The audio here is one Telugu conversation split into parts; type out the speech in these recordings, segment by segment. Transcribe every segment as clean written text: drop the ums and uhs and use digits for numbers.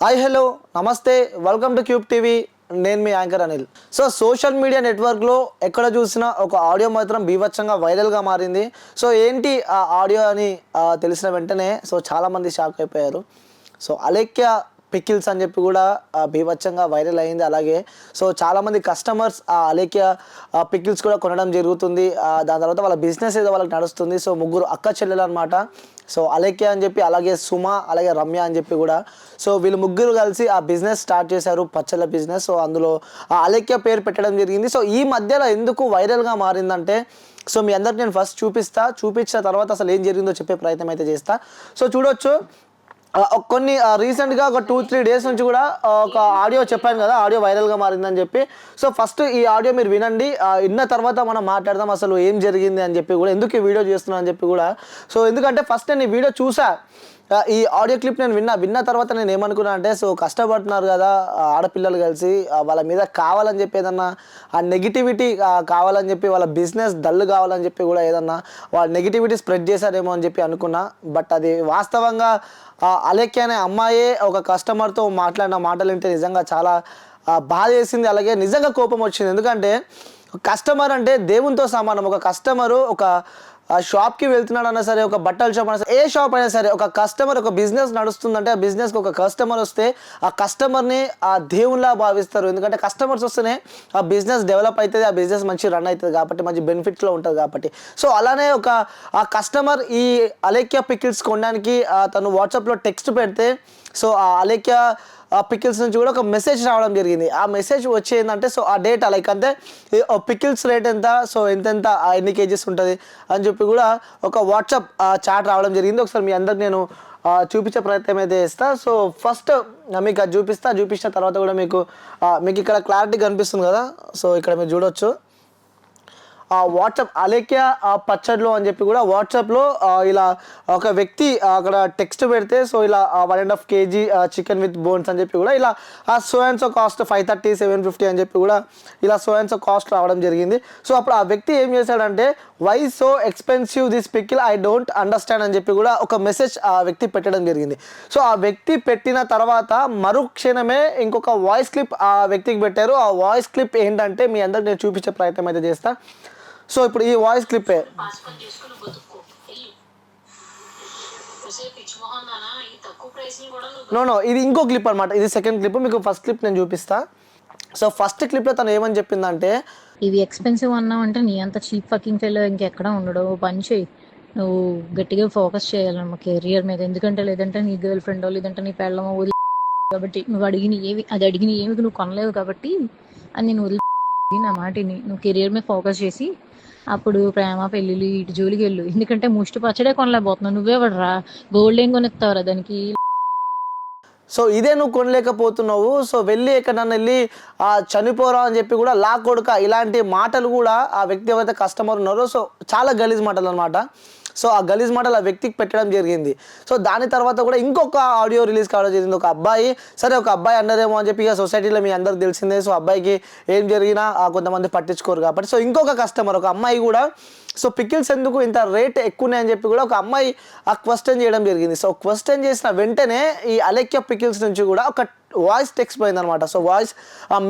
హాయ్ హలో నమస్తే వెల్కమ్ టు క్యూబ్ టీవీ. నేను మీ anchor Anil. So social media నెట్వర్క్లో ఎక్కడ చూసినా ఒక ఆడియో మాత్రం బీభత్సంగా వైరల్గా మారింది. సో ఏంటి ఆ ఆడియో అని తెలిసిన వెంటనే సో చాలామంది షాక్ అయిపోయారు. సో అలేఖ్య పికిల్స్ అని చెప్పి కూడా బీభత్సంగా వైరల్ అయింది. అలాగే సో చాలామంది కస్టమర్స్ ఆ అలేఖ్య పికిల్స్ కూడా కొనడం జరుగుతుంది. దాని తర్వాత వాళ్ళ బిజినెస్ ఏదో వాళ్ళకి నడుస్తుంది. సో ముగ్గురు అక్క చెల్లెలు అనమాట. సో అలేఖ్య అని చెప్పి, అలాగే సుమ, అలాగే రమ్య అని చెప్పి కూడా. సో వీళ్ళు ముగ్గురు కలిసి ఆ బిజినెస్ స్టార్ట్ చేశారు, పచ్చళ్ళ బిజినెస్. సో అందులో ఆ అలేఖ్య పేరు పెట్టడం జరిగింది. సో ఈ మధ్యలో ఎందుకు వైరల్గా మారిందంటే, సో మీ అందరికి నేను ఫస్ట్ చూపించిన తర్వాత అసలు ఏం జరిగిందో చెప్పే ప్రయత్నం అయితే చేస్తా. సో చూడొచ్చు, కొన్ని రీసెంట్గా ఒక 2-3 డేస్ నుంచి కూడా ఒక ఆడియో చెప్పాను కదా, ఆడియో వైరల్గా మారిందని చెప్పి. సో ఫస్ట్ ఈ ఆడియో మీరు వినండి. విన్న తర్వాత మనం మాట్లాడదాం అసలు ఏం జరిగింది అని చెప్పి కూడా, ఎందుకు ఈ వీడియో చేస్తున్నా అని చెప్పి కూడా. సో ఎందుకంటే ఫస్ట్ నేను ఈ వీడియో చూసా, ఈ ఆడియో క్లిప్ నేను విన్న తర్వాత నేను ఏమనుకున్నా అంటే, సో కష్టపడుతున్నారు కదా ఆడపిల్లలు కలిసి, వాళ్ళ మీద కావాలని చెప్పి ఏదన్నా ఆ నెగిటివిటీ కావాలని చెప్పి, వాళ్ళ బిజినెస్ డల్ కావాలని చెప్పి కూడా ఏదన్నా వాళ్ళ నెగిటివిటీ స్ప్రెడ్ చేశారేమో అని చెప్పి అనుకున్నా. బట్ అది వాస్తవంగా అలేఖ్య అనే అమ్మాయే ఒక కస్టమర్తో మాట్లాడిన మాటలు వింటే నిజంగా చాలా బాధ వేసింది. అలాగే నిజంగా కోపం వచ్చింది. ఎందుకంటే కస్టమర్ అంటే దేవునితో సమానం. ఒక కస్టమరు ఒక షాప్కి వెళ్తున్నాడన్నా సరే, ఒక బట్టల షాప్ అయినా సరే, ఏ షాప్ అయినా సరే, ఒక కస్టమర్, ఒక బిజినెస్ నడుస్తుందంటే ఆ బిజినెస్కి ఒక కస్టమర్ వస్తే ఆ కస్టమర్ని ఆ దేవునిలా భావిస్తారు. ఎందుకంటే కస్టమర్స్ వస్తేనే ఆ బిజినెస్ డెవలప్ అవుతుంది, ఆ బిజినెస్ మంచి రన్ అవుతుంది కాబట్టి, మంచి బెనిఫిట్స్లో ఉంటుంది కాబట్టి. సో అలానే ఆ కస్టమర్ ఈ అలేఖ్య పికిల్స్ కొనడానికి తను వాట్సాప్లో టెక్స్ట్ పెడితే, సో ఆ అలేఖ్య పికిల్స్ నుంచి కూడా ఒక మెసేజ్ రావడం జరిగింది. ఆ మెసేజ్ వచ్చేందంటే, సో ఆ డేటా లైక్ అంతే పికిల్స్ రేట్ ఎంత, సో ఎంతెంత ఎన్ని కేజీస్ ఉంటుంది అని చెప్పి కూడా ఒక వాట్సాప్ చాట్ రావడం జరిగింది. ఒకసారి మీ అందరికి నేను చూపించే ప్రయత్నం అయితే చేస్తాను. సో ఫస్ట్ మీకు అది చూపించిన తర్వాత కూడా మీకు ఇక్కడ క్లారిటీ కనిపిస్తుంది కదా. సో ఇక్కడ మీరు చూడొచ్చు, వాట్సాప్ అలేఖ్య పచ్చడిలో అని చెప్పి కూడా వాట్సాప్లో ఇలా ఒక వ్యక్తి అక్కడ టెక్స్ట్ పెడితే, సో ఇలా 1.5 kg చికెన్ విత్ బోన్స్ అని చెప్పి కూడా ఇలా సో అండ్ సో కాస్ట్ 530, 750 అని చెప్పి కూడా ఇలా సో అండ్ సో కాస్ట్ రావడం జరిగింది. సో అప్పుడు ఆ వ్యక్తి ఏం చేశాడంటే, why so expensive this pickle, I don't understand అని చెప్పి కూడా ఒక మెసేజ్ ఆ వ్యక్తి పెట్టడం జరిగింది. సో ఆ వ్యక్తి పెట్టిన తర్వాత మరుక్షణమే ఇంకొక వాయిస్ క్లిప్ ఆ వ్యక్తికి పెట్టారు. ఆ వాయిస్ క్లిప్ ఏంటంటే మీ అందరికి నేను చూపించే ప్రయత్నం అయితే చేస్తాను. సో ఇప్పుడు ఈ వాయిస్ క్లిప్పే. నో ఇది ఇంకో క్లిప్ అనమాట. ఇది సెకండ్ క్లిప్. మీకు ఫస్ట్ క్లిప్ నేను చూపిస్తా. సో ఫస్ట్ క్లిప్లో తను ఏమని చెప్పిందంటే, ఇవి ఎక్స్పెన్సివ్ అన్నావు అంటే నీ అంత చీప్ ఫకింగ్ ఫెలో ఇంకెక్కడ ఉండడు. పని చేయి, నువ్వు గట్టిగా ఫోకస్ చేయాలన్నమా కెరియర్ మీద. ఎందుకంటే లేదంటే నీ గర్ల్ ఫ్రెండో లేదంటే నీ పెళ్ళమో వదిలి, కాబట్టి నువ్వు అడిగిన ఏమి నువ్వు కొనలేవు కాబట్టి అని నేను వదిలి నా మాటిని నువ్వు కెరియర్ మీద ఫోకస్ చేసి అప్పుడు ప్రేమ పెళ్ళిళ్ళు ఇటు జోలికి వెళ్ళు. ఎందుకంటే ముష్టి పచ్చడే కొనలేకపోతున్నావు, నువ్వే పడరా గోల్డ్ ఏం కొనిస్తావురా దానికి. సో ఇదే నువ్వు కొనలేకపోతున్నావు, సో వెళ్ళి ఎక్కడన్నా వెళ్ళి చనిపోరా అని చెప్పి కూడా లా కొడుక, ఇలాంటి మాటలు కూడా ఆ వ్యక్తి ఎవరైతే కస్టమర్ ఉన్నారో, సో చాలా గలీజ్ మాటలు అనమాట. సో ఆ గలీజ్ మాటలు ఆ వ్యక్తికి పెట్టడం జరిగింది. సో దాని తర్వాత కూడా ఇంకొక ఆడియో రిలీజ్ కావడం జరిగింది. ఒక అబ్బాయి, సరే ఒక అబ్బాయి అన్నారేమో అని చెప్పి ఇక సొసైటీలో మీ అందరికి తెలిసిందే. సో అబ్బాయికి ఏం జరిగినా కొంతమంది పట్టించుకోరు కాబట్టి, సో ఇంకొక కస్టమర్, ఒక అమ్మాయి కూడా, సో పికిల్స్ ఎందుకు ఇంత రేట్ ఎక్కువనే అని చెప్పి కూడా ఒక అమ్మాయి క్వశ్చన్ చేయడం జరిగింది. సో క్వశ్చన్ చేసిన వెంటనే ఈ అలేఖ్య పికిల్స్ నుంచి కూడా ఒక వాయిస్ టెక్స్ట్ పోయిందనమాట. సో వాయిస్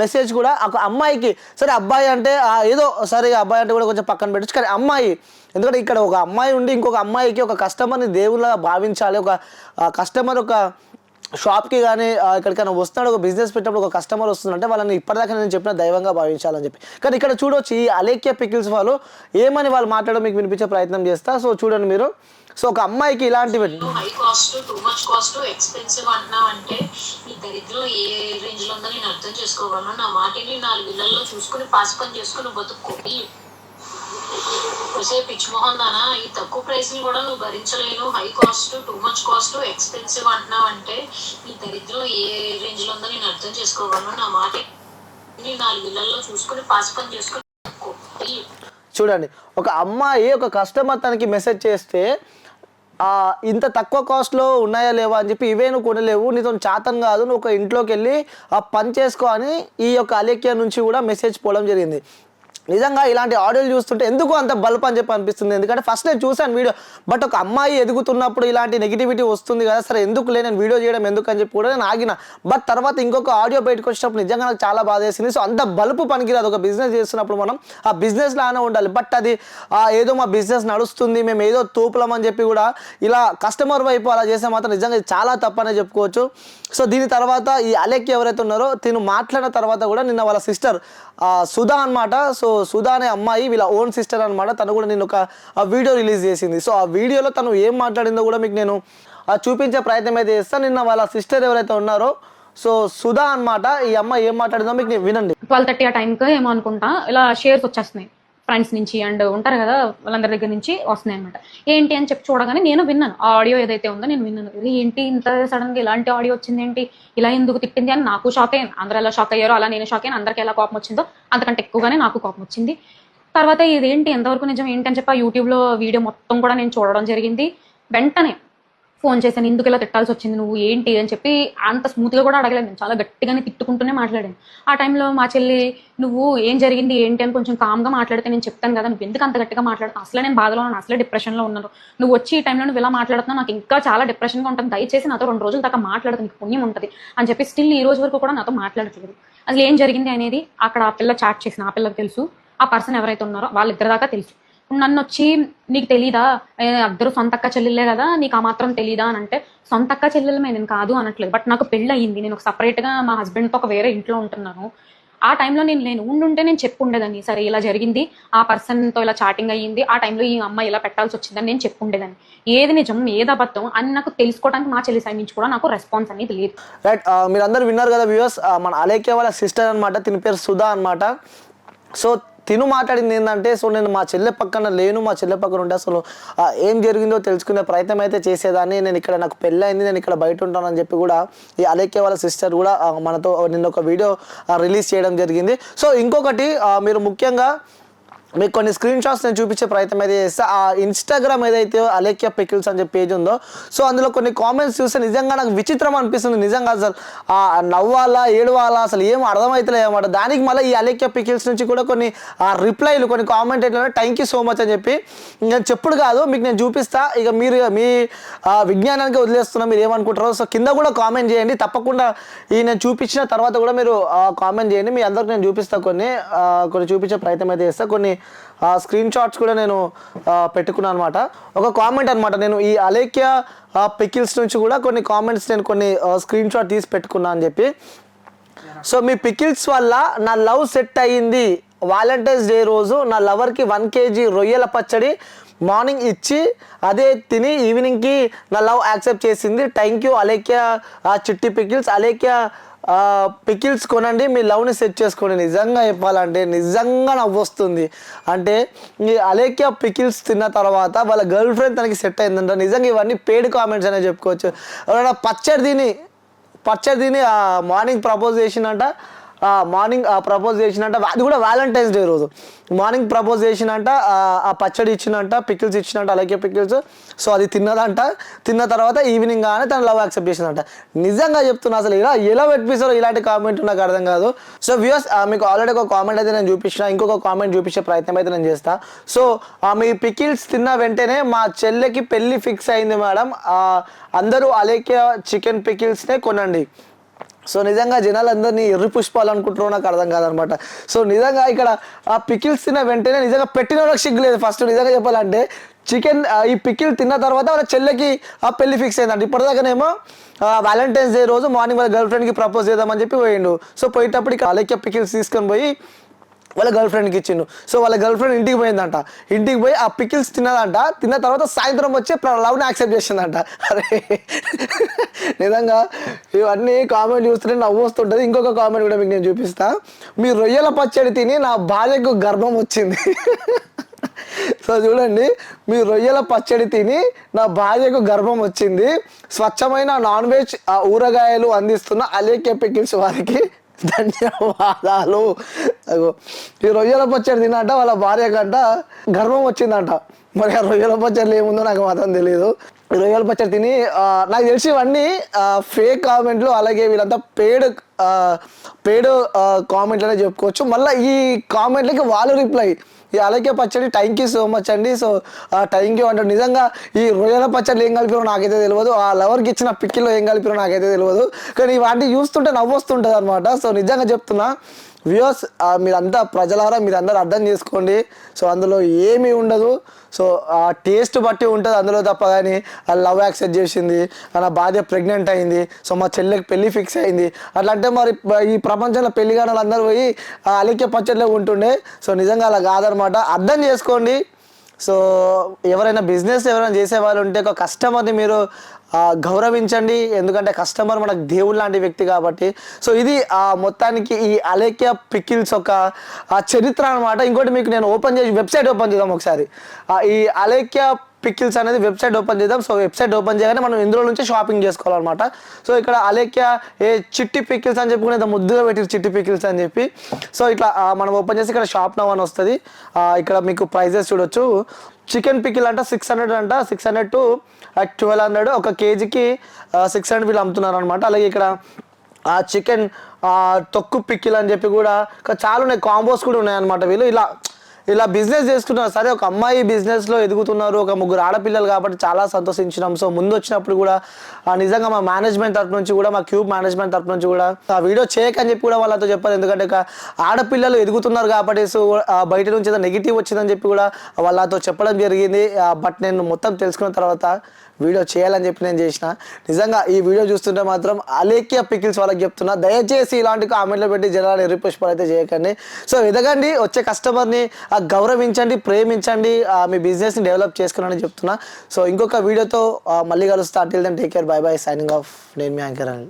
మెసేజ్ కూడా ఒక అమ్మాయికి, సరే అబ్బాయి అంటే ఏదో సరే అబ్బాయి అంటే కూడా కొంచెం పక్కన పెట్టచ్చు, కానీ అమ్మాయి, ఎందుకంటే ఇక్కడ ఒక అమ్మాయి ఉండి ఇంకొక అమ్మాయికి ఒక కస్టమర్ని దేవుళ్ళగా భావించాలి. ఒక కస్టమర్ ఒక షాప్కి కానీ ఎక్కడికైనా వస్తున్నాడు, ఒక బిజినెస్ పెట్టినప్పుడు ఒక కస్టమర్ వస్తుందంటే వాళ్ళని ఇప్పటిదాకా నేను చెప్పిన దైవంగా భావించాలని చెప్పి. కానీ ఇక్కడ చూడొచ్చు ఈ అలేఖ్య పికిల్స్ వాళ్ళు ఏమని వాళ్ళు మాట్లాడడం మీకు వినిపించే ప్రయత్నం చేస్తా. సో చూడండి మీరు. సో ఒక అమ్మాయికి ఇలాంటివి high cost, too much cost, expensive అంటున్నావు అంటే ఈ దరిద్రం ఏ రేంజ్ లో ఉందో నేను అర్థం చేసుకోగలను. నా మాటిని 4 ఇళ్లలో చూసుకుని పాస్ పని చేసుకుని బతుక్కోవి. పిచ్చి మొహం దానా, ఈ తక్కువ ప్రైస్ ని కూడా నువ్వు భరించలేను. High cost, too much cost, expensive అంటున్నావు అంటే ఈ దరిద్రం ఏ రేంజ్ లో ఉందో నేను అర్థం చేసుకోగలను. నా మాటిని 4 ఇళ్లలో చూసుకుని పాస్ పని చేసుకుని. చూడండి, ఒక అమ్మాయి ఒక కస్టమర్ తనకి మెసేజ్ చేస్తే ఇంత తక్కువ కాస్ట్లో ఉన్నాయా లేవా అని చెప్పి, ఇవే నువ్వు కొనలేవు, నీతో చాతన్ కాదు, నువ్వు ఒక ఇంట్లోకి వెళ్ళి పని చేసుకో అని ఈ యొక్క అలేఖ్య నుంచి కూడా మెసేజ్ పోవడం జరిగింది. నిజంగా ఇలాంటి ఆడియోలు చూస్తుంటే ఎందుకు అంత బల్బ్ అని చెప్పి అనిపిస్తుంది. ఎందుకంటే ఫస్ట్ నేను చూశాను వీడియో, బట్ ఒక అమ్మాయి ఎదుగుతున్నప్పుడు ఇలాంటి నెగిటివిటీ వస్తుంది కదా, సరే ఎందుకులే నేను వీడియో చేయడం ఎందుకు అని చెప్పి కూడా నేను ఆగిన. బట్ తర్వాత ఇంకొక ఆడియో బయటకు వచ్చినప్పుడు నిజంగా నాకు చాలా బాధ వేసింది. సో అంత బల్బ్ పనికిరాదు. ఒక బిజినెస్ చేస్తున్నప్పుడు మనం ఆ బిజినెస్ లానే ఉండాలి. బట్ అది ఏదో మా బిజినెస్ నడుస్తుంది, మేము ఏదో తోపులం అని చెప్పి కూడా ఇలా కస్టమర్ వైపు అలా చేస్తే మాత్రం నిజంగా ఇది చాలా తప్పనే చెప్పుకోవచ్చు. సో దీని తర్వాత ఈ అలేఖ్య ఎవరైతే ఉన్నారో తిను మాట్లాడిన తర్వాత కూడా నిన్న వాళ్ళ సిస్టర్ సుధా అనమాట. సో సుధా అనే అమ్మాయి వీళ్ళ ఓన్ సిస్టర్ అనమాట. తను కూడా నేను ఒక వీడియో రిలీజ్ చేసింది. సో ఆ వీడియోలో తను ఏం మాట్లాడిందో కూడా మీకు నేను చూపించే ప్రయత్నం అయితే చేస్తాను. నిన్న వాళ్ళ సిస్టర్ ఎవరైతే ఉన్నారో సో సుధా అనమాట, ఈ అమ్మాయి ఏం మాట్లాడిందో మీకు వినండి. 12:30 ఆ టైంకి ఏమో అనుకుంటా ఇలా షేర్స్ వచ్చేస్తున్నాయి ఫ్రెండ్స్ నుంచి అండ్ ఉంటారు కదా వాళ్ళందరి దగ్గర నుంచి వస్తున్నాయి అనమాట. ఏంటి అని చెప్పి చూడగానే నేను విన్నాను, ఆ ఆడియో ఏదైతే ఉందో నేను విన్నాను. ఏంటి ఇంత సడన్గా ఇలాంటి ఆడియో వచ్చింది, ఏంటి ఇలా ఎందుకు తిట్టింది అని నాకు షాక్ అయ్యాను. అందరూ ఎలా షాక్ అయ్యారో అలా నేను షాక్ అయ్యాను. అందరికి ఎలా కోపం వచ్చిందో అంతకంటే ఎక్కువగానే నాకు కోపం వచ్చింది. తర్వాత ఇదేంటి ఎంతవరకు నిజం ఏంటి అని చెప్పి ఆ యూట్యూబ్లో వీడియో మొత్తం కూడా నేను చూడడం జరిగింది. వెంటనే ఫోన్ చేశాను, ఎందుకు ఇలా తిట్టాల్సి వచ్చింది నువ్వు ఏంటి అని చెప్పి. అంత స్మూత్గా కూడా అడగలేదు, నేను చాలా గట్టిగానే తిట్టుకుంటూనే మాట్లాడాను. ఆ టైంలో మా చెల్లి నువ్వు ఏం జరిగింది ఏంటి అని కొంచెం కామ్గా మాట్లాడితే నేను చెప్తాను కదా, నువ్వు ఎందుకు అంత గట్టిగా మాట్లాడుతావు, అసలే నేను బాధలో ఉన్నాను, అసలే డిప్రెషన్లో ఉన్నాను, నువ్వు వచ్చి ఈ టైంలో నువ్వు ఇలా మాట్లాడుతున్నావు, నాకు ఇంకా చాలా డిప్రెషన్గా ఉంటుంది, దయచేసి నాతో 2 రోజుల దాకా మాట్లాడదు, నీకు పుణ్యం ఉంటుంది అని చెప్పి స్టిల్ ఈ రోజు వరకు కూడా నాతో మాట్లాడట్లేదు. అసలు ఏం జరిగింది అనేది అక్కడ ఆ పిల్ల చాట్ చేసిన ఆ పిల్లకి తెలుసు, ఆ పర్సన్ ఎవరైతే ఉన్నారో వాళ్ళిద్దరి దాకా తెలుసు. నన్ను వచ్చి నీకు తెలీదా, అందరూ సొంతక్క చెల్లెళ్ళే కదా, నీకు ఆ మాత్రం తెలీదా అని అంటే, సొంతక్క చెల్లెలమే నేను కాదు అనట్లేదు, బట్ నాకు పెళ్ళి అయ్యింది, నేను ఒక సపరేట్గా మా హస్బెండ్తో ఒక వేరే ఇంట్లో ఉంటున్నాను. ఆ టైంలో నేను ఉండుంటే నేను చెప్పుండేదాన్ని, సరే ఇలా జరిగింది, ఆ పర్సన్తో ఇలా చాటింగ్ అయ్యింది, ఆ టైంలో ఈ అమ్మాయి ఇలా పెట్టాల్సి వచ్చిందని నేను చెప్పుండేదాన్ని. ఏది నిజం ఏది అబద్ధం అని నాకు తెలుసుకోవడానికి మా చెల్లి సైడ్ నుంచి కూడా నాకు రెస్పాన్స్ అనేది లేదు. రైట్, మీరు అందరూ విన్నారు కదా వ్యూవర్స్, మన అలేఖ్య వాళ్ళ సిస్టర్ అనమాట, తిని పేరు సుధా అనమాట. సో తిను మాట్లాడింది ఏంటంటే, సో నేను మా చెల్లె పక్కన లేను, మా చెల్లె పక్కన ఉంటే అసలు ఏం జరిగిందో తెలుసుకునే ప్రయత్నం అయితే చేసేదాన్ని, నేను ఇక్కడ నాకు పెళ్ళయింది, నేను ఇక్కడ బయట ఉంటానని చెప్పి కూడా ఈ అలేఖ్య వాళ్ళ సిస్టర్ కూడా మనతో నిన్న ఒక వీడియో రిలీజ్ చేయడం జరిగింది. సో ఇంకొకటి మీరు ముఖ్యంగా మీకు కొన్ని స్క్రీన్ షాట్స్ నేను చూపించే ప్రయత్నం అయితే చేస్తే, ఆ ఇన్స్టాగ్రామ్ ఏదైతే అలేఖ్య పికిల్స్ అని చెప్పి పేజ్ ఉందో, సో అందులో కొన్ని కామెంట్స్ చూస్తే నిజంగా నాకు విచిత్రం అనిపిస్తుంది. నిజంగా అసలు నవ్వాలా ఏడవాలా అసలు ఏం అర్థమవుతలేదు అనమాట. దానికి మళ్ళీ ఈ అలేఖ్య పికిల్స్ నుంచి కూడా కొన్ని రిప్లైలు కొన్ని కామెంట్ ఎట్లా థ్యాంక్ యూ సో మచ్ అని చెప్పి నేను చెప్పుడు కాదు మీకు నేను చూపిస్తా. ఇక మీరు మీ విజ్ఞానానికి వదిలేస్తున్నా, మీరు ఏమనుకుంటారో సో కింద కూడా కామెంట్ చేయండి తప్పకుండా. ఈ నేను చూపించిన తర్వాత కూడా మీరు కామెంట్ చేయండి, మీ అందరికి నేను చూపిస్తా, కొన్ని చూపించే ప్రయత్నం అయితే చేస్తా. కొన్ని స్క్రీన్ షాట్స్ కూడా నేను పెట్టుకున్నాను అనమాట. ఒక కామెంట్ అనమాట, నేను ఈ అలేఖ్య పికిల్స్ నుంచి కూడా కొన్ని కామెంట్స్ నేను కొన్ని స్క్రీన్ షాట్ తీసి పెట్టుకున్నా అని చెప్పి. సో మీ పికిల్స్ వల్ల నా లవ్ సెట్ అయ్యింది, వాలంటైన్స్ డే రోజు నా లవర్కి 1 kg రొయ్యల పచ్చడి మార్నింగ్ ఇచ్చి అదే తిని ఈవినింగ్కి నా లవ్ యాక్సెప్ట్ చేసింది, థ్యాంక్ యూ అలేఖ్య చిట్టి పికిల్స్. అలేఖ్య పికిల్స్ కొనండి, మీ లవ్ని సెట్ చేసుకోండి. నిజంగా చెప్పాలంటే నిజంగా నవ్వు వస్తుంది. అంటే ఈ అలేఖ్య పికిల్స్ తిన్న తర్వాత వాళ్ళ గర్ల్ ఫ్రెండ్ తనకి సెట్ అయిందంట. నిజంగా ఇవన్నీ పేడ్ కామెంట్స్ అనే చెప్పుకోవచ్చు. ఎవరైనా పచ్చడి తిని మార్నింగ్ ప్రపోజ్ చేసినంట, అది కూడా వ్యాలంటైన్స్ డే రోజు మార్నింగ్ ప్రపోజ్ చేసినంట, ఆ పచ్చడి ఇచ్చినంట, పికిల్స్ ఇచ్చినంట అలేఖ్య పికిల్స్. సో అది తిన్న తర్వాత ఈవినింగ్ కానీ తన లవ్ యాక్సెప్ట్ చేసిందంట. నిజంగా చెప్తున్నా అసలు ఎలా పెట్టిస్తారో ఇలాంటి కామెంట్ నాకు అర్థం కాదు. సో వ్యూవర్స్ మీకు ఆల్రెడీ ఒక కామెంట్ అయితే నేను చూపించిన, ఇంకొక కామెంట్ చూపించే ప్రయత్నం అయితే నేను చేస్తా. సో మీ పికిల్స్ తిన్న వెంటనే మా చెల్లెకి పెళ్ళి ఫిక్స్ అయింది మేడం, అందరూ అలేఖ్య చికెన్ పికిల్స్నే కొనండి. సో నిజంగా జనాలందరినీ ఎర్రి పుష్పాలు అనుకుంటున్నారో నాకు అర్థం కాదనమాట. సో నిజంగా ఇక్కడ ఆ పికిల్స్ తిన్న వెంటనే నిజంగా పెట్టిన వాళ్ళకి సిగ్గులేదు. ఫస్ట్ నిజంగా చెప్పాలంటే ఈ పికిల్ తిన్న తర్వాత వాళ్ళ చెల్లెకి ఆ పెళ్లి ఫిక్స్ అయిందంట. ఇప్పటిదాకానేమో వ్యాలంటైన్స్ డే రోజు మార్నింగ్ వాళ్ళ గర్ల్ ఫ్రెండ్కి ప్రపోజ్ చేద్దామని చెప్పి పోయిండు. సో పోయేటప్పుడు ఇక్కడ అలేఖ్య పికిల్స్ తీసుకొని పోయి వాళ్ళ గర్ల్ ఫ్రెండ్కి ఇచ్చిండు. సో వాళ్ళ గర్ల్ ఫ్రెండ్ ఇంటికి పోయిందంట, ఇంటికి పోయి ఆ పికిల్స్ తిన్నదంట, తిన్న తర్వాత సాయంత్రం వచ్చి లవ్ని యాక్సెప్ట్ చేసిందంట. అరే నిజంగా ఇవన్నీ కామెంట్ చూస్తుంటే నవ్వు వస్తుంటుంది. ఇంకొక కామెంట్ కూడా మీకు నేను చూపిస్తా. మీ రొయ్యల పచ్చడి తిని నా భార్యకు గర్భం వచ్చింది. సో చూడండి, మీ రొయ్యల పచ్చడి తిని నా భార్యకు గర్భం వచ్చింది, స్వచ్ఛమైన నాన్ వెజ్ ఊరగాయలు అందిస్తున్న అలేఖ్య పికిల్స్ వారికి ధన్యవాదాలు. ఈ రొయ్యల పచ్చడి తినంట వాళ్ళ భార్య కంట గర్భం వచ్చిందంట. మరి ఆ రొయ్యల పచ్చడిలో ఏముందో నాకు మాత్రం తెలియదు. రొయ్యల పచ్చడి తిని నాకు తెలిసి ఇవన్నీ ఫేక్ కామెంట్లు, అలాగే వీళ్ళంతా పేడ్ కామెంట్లనే చెప్పుకోవచ్చు. మళ్ళీ ఈ కామెంట్లకి వాళ్ళు రిప్లై, ఈ అలకే పచ్చడి థ్యాంక్ యూ సో మచ్ అండి, సో థ్యాంక్ యూ అంటారు. నిజంగా ఈ రొయ్యల పచ్చడి ఏం కలిపిరో నాకైతే తెలియదు, ఆ లవర్కి ఇచ్చిన పిక్కిల్లో ఏం కలిపిరో నాకైతే తెలియదు, కానీ ఇవన్నీ చూస్తుంటే నవ్వొస్తుంటుంది అనమాట. సో నిజంగా చెప్తున్నా వ్యూవర్స్, మీరంతా ప్రజలారా మీరందరూ అర్థం చేసుకోండి. సో అందులో ఏమీ ఉండదు, సో టేస్ట్ బట్టి ఉంటుంది అందులో తప్ప. కానీ లవ్ యాక్సెప్ట్ చేసింది, నా భార్య ప్రెగ్నెంట్ అయింది, సో మా చెల్లెకి పెళ్ళి ఫిక్స్ అయింది, అట్లా అంటే మరి ఈ ప్రపంచంలో పెళ్లి కాని వాళ్ళందరూ పోయి అలికే పచ్చడిలో ఉంటుండే. సో నిజంగా అలా కాదనమాట, అర్థం చేసుకోండి. సో ఎవరైనా బిజినెస్ ఎవరైనా చేసే వాళ్ళు ఉంటే ఒక కస్టమర్ని మీరు గౌరవించండి, ఎందుకంటే కస్టమర్ మనకు దేవుడు లాంటి వ్యక్తి కాబట్టి. సో ఇది మొత్తానికి ఈ అలేఖ్య పికిల్స్ ఒక చరిత్ర అనమాట. ఇంకోటి మీకు నేను వెబ్సైట్ ఓపెన్ చేద్దాం ఒకసారి. ఈ అలేఖ్య పికిల్స్ అనేది వెబ్సైట్ ఓపెన్ చేద్దాం. సో వెబ్సైట్ ఓపెన్ చేయగానే మనం ఇందులో నుంచి షాపింగ్ చేసుకోవాలన్నమాట. సో ఇక్కడ అలేఖ్య చిట్టి పికిల్స్ అని చెప్పి కూడా ముద్దుగా పెట్టి చిట్టి పికిల్స్ అని చెప్పి, సో ఇట్లా మనం ఓపెన్ చేసి ఇక్కడ షాప్ నవ్ అని వస్తుంది. ఇక్కడ మీకు ప్రైజెస్ చూడొచ్చు. చికెన్ పికిల్ అంట 600 అంట, 600 to 1200, ఒక కేజీకి 600 వీళ్ళు అమ్ముతున్నారు అనమాట. అలాగే ఇక్కడ చికెన్ తొక్కు పికిల్ అని చెప్పి కూడా చాలా ఉన్నాయి, కాంబోస్ కూడా ఉన్నాయి అనమాట. వీళ్ళు ఇలా బిజినెస్ చేసుకుంటున్నారు. సరే, ఒక అమ్మాయి బిజినెస్లో ఎదుగుతున్నారు, ఒక ముగ్గురు ఆడపిల్లలు కాబట్టి చాలా సంతోషించినాం. సో ముందు వచ్చినప్పుడు కూడా నిజంగా మా మేనేజ్మెంట్ తరపు నుంచి కూడా, మా క్యూబ్ మేనేజ్మెంట్ తరపు నుంచి కూడా ఆ వీడియో చేయకని చెప్పి కూడా వాళ్ళతో చెప్పారు. ఎందుకంటే ఆడపిల్లలు ఎదుగుతున్నారు కాబట్టి, సో బయట నుంచి ఏదో నెగిటివ్ వచ్చిందని చెప్పి కూడా వాళ్ళతో చెప్పడం జరిగింది. బట్ నేను మొత్తం తెలుసుకున్న తర్వాత వీడియో చేయాలని చెప్పి నేను చేసిన. నిజంగా ఈ వీడియో చూస్తుంటే మాత్రం అలేఖ్య పికిల్స్ వాళ్ళకి చెప్తున్నా, దయచేసి ఇలాంటి కామెంట్లు పెట్టి జనాలు ఎర్రిపుష్పాలు అయితే చేయకండి. సో ఎదగండి, వచ్చే కస్టమర్ని గౌరవించండి, ప్రేమించండి, మీ బిజినెస్ని డెవలప్ చేసుకున్నానని చెప్తున్నా. సో ఇంకొక వీడియోతో మళ్ళీ కలుస్తా. Till then take care, bye bye, signing off. నేను మీ యాంకర్ అనిల్.